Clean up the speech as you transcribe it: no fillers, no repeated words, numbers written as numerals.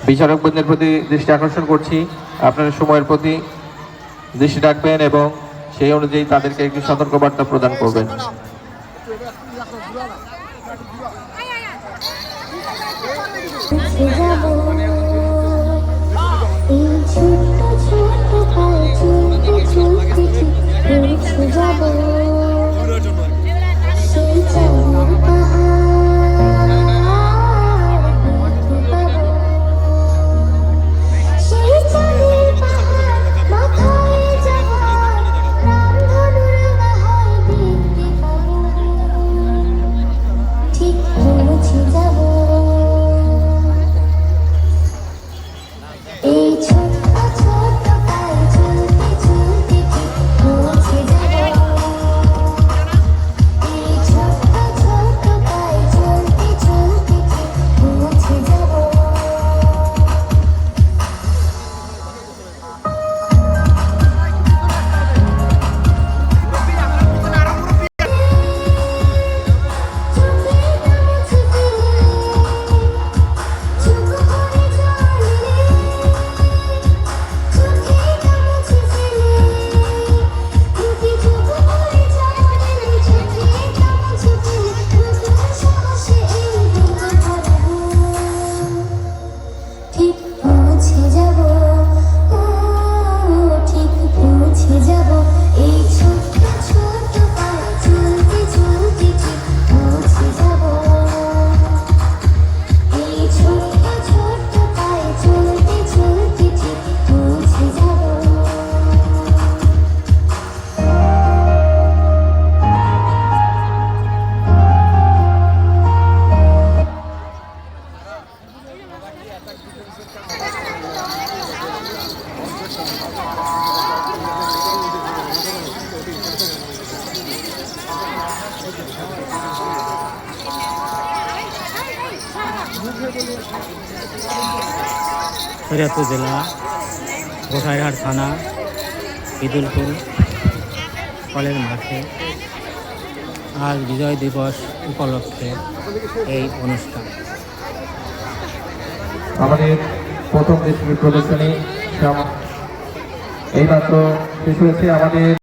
বিচারকবৃন্দের প্রতি দৃষ্টি আকর্ষণ করছি, আপনারা সময়ের প্রতি দৃষ্টি রাখবেন এবং সেই অনুযায়ী তাদেরকে একটি সতর্কবার্তা প্রদান করবেন। শরীয়তপুর জেলা গোসাইরহাট থানা ইদুলপুর কলের মাঠে আজ বিজয় দিবস উপলক্ষে এই অনুষ্ঠান। আমাদের প্রথম দেশীয় প্রদর্শনী এইমাত্র শেষ হয়েছে। আমাদের